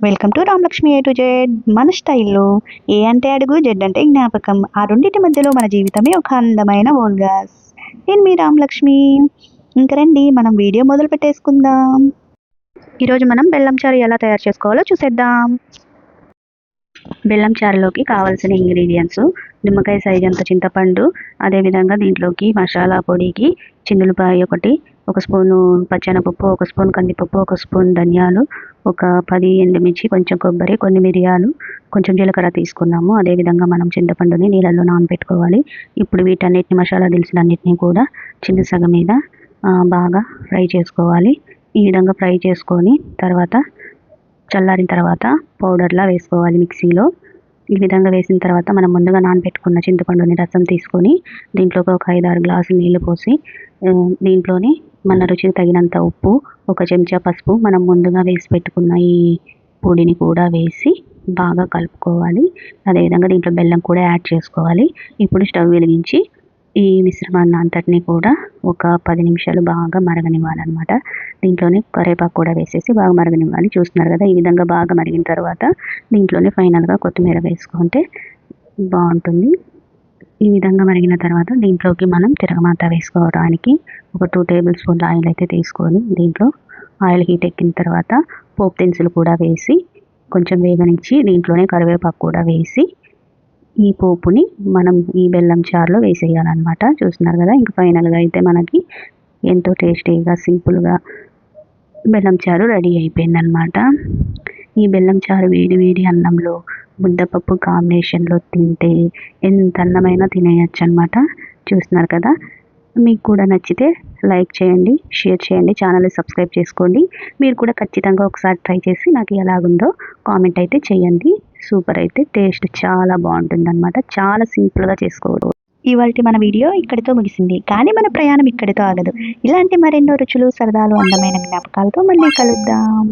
Welcome to Ramalakshmi A to Z. మన స్టైల్లో ఏ అంటే అడుగు, జెడ్ అంటే జ్ఞాపకం. ఆ రెండింటి మధ్యలో మన జీవితమే ఒక అందమైన ఓల్గాస్. నేను మీ రామలక్ష్మి. ఇంక రండి మనం వీడియో మొదలు పెట్టేసుకుందాం. ఈరోజు మనం బెల్లం చారు ఎలా తయారు చేసుకోవాలో చూసేద్దాం. బెల్లం చారులోకి కావాల్సిన ఇంగ్రీడియంట్స్: నిమ్మకాయ సైజ్ అంత చింతపండు, అదేవిధంగా దీంట్లోకి మసాలా పొడికి చిన్నులపాయ ఒకటి, ఒక స్పూను పచ్చెనపప్పు, ఒక స్పూన్ కందిపప్పు, ఒక స్పూన్ ధనియాలు, ఒక 10 ఎండుమిర్చి, కొంచెం కొబ్బరి, కొన్ని మిరియాలు, కొంచెం జీలకర్ర తీసుకున్నాము. అదేవిధంగా మనం చింతపండుని నీళ్ళల్లో నానబెట్టుకోవాలి. ఇప్పుడు వీటన్నిటిని మసాలా దినుసులన్నిటిని కూడా చిన్న సగం మీద బాగా ఫ్రై చేసుకోవాలి. ఈ విధంగా ఫ్రై చేసుకొని తర్వాత చల్లారిన తర్వాత పౌడర్లా వేసుకోవాలి మిక్సీలో. ఈ విధంగా వేసిన తర్వాత మనం ముందుగా నానబెట్టుకున్న చింతపండుని రసం తీసుకొని దీంట్లోకి ఒక 5-6 గ్లాసులు నీళ్లు పోసి దీంట్లోని మన రుచికి తగినంత ఉప్పు, ఒక చెంచా పసుపు, మనం ముందుగా వేసి పెట్టుకున్న ఈ పొడిని కూడా వేసి బాగా కలుపుకోవాలి. అదేవిధంగా దీంట్లో బెల్లం కూడా యాడ్ చేసుకోవాలి. ఇప్పుడు స్టవ్ వెలిగించి ఈ మిశ్రమాన్ని అంతటినీ కూడా ఒక 10 నిమిషాలు బాగా మరగనివ్వాలన్నమాట. దీంట్లోనే కరివేపాకు కూడా వేసేసి బాగా మరగనివ్వాలి. చూస్తున్నారు కదా, ఈ విధంగా బాగా మరిగిన తర్వాత దీంట్లోనే ఫైనల్గా కొత్తిమీర వేసుకుంటే బాగుంటుంది. ఈ విధంగా మరిగిన తర్వాత దీంట్లోకి మనం తిరగమాత వేసుకోవడానికి ఒక 2 టేబుల్ స్పూన్ల ఆయిల్ అయితే తీసుకొని దీంట్లో ఆయిల్ హీట్ ఎక్కిన తర్వాత పోపు దినుసులు కూడా వేసి కొంచెం వేగనిచ్చి దీంట్లోనే కరివేపాకు కూడా వేసి ఈ పోపుని మనం ఈ బెల్లం చారులో వేసేయాలన్నమాట. చూస్తున్నారు కదా, ఇంకా ఫైనల్గా అయితే మనకి ఎంతో టేస్టీగా సింపుల్గా బెల్లం చారు రెడీ అయిపోయిందనమాట. ఈ బెల్లం చారు వేడి వేడి అన్నంలో ముద్దపప్పు కాంబినేషన్లో తింటే ఎంత అన్నమైనా తినేయచ్చు అనమాట. చూస్తున్నారు కదా, మీకు కూడా నచ్చితే లైక్ చేయండి, షేర్ చేయండి, ఛానల్ని సబ్స్క్రైబ్ చేసుకోండి. మీరు కూడా ఖచ్చితంగా ఒకసారి ట్రై చేసి నాకు ఎలాగుందో కామెంట్ అయితే చేయండి. సూపర్, అయితే టేస్ట్ చాలా బాగుంటుందన్నమాట. చాలా సింపుల్గా చేసుకోవడం. ఇవాల్టి మన వీడియో ఇక్కడితో ముగిసింది, కానీ మన ప్రయాణం ఇక్కడితో ఆగదు. ఇలాంటి మరెన్నో రుచులు, సరదాలు, అందమైన జ్ఞాపకాలతో మళ్ళీ కలుద్దాం.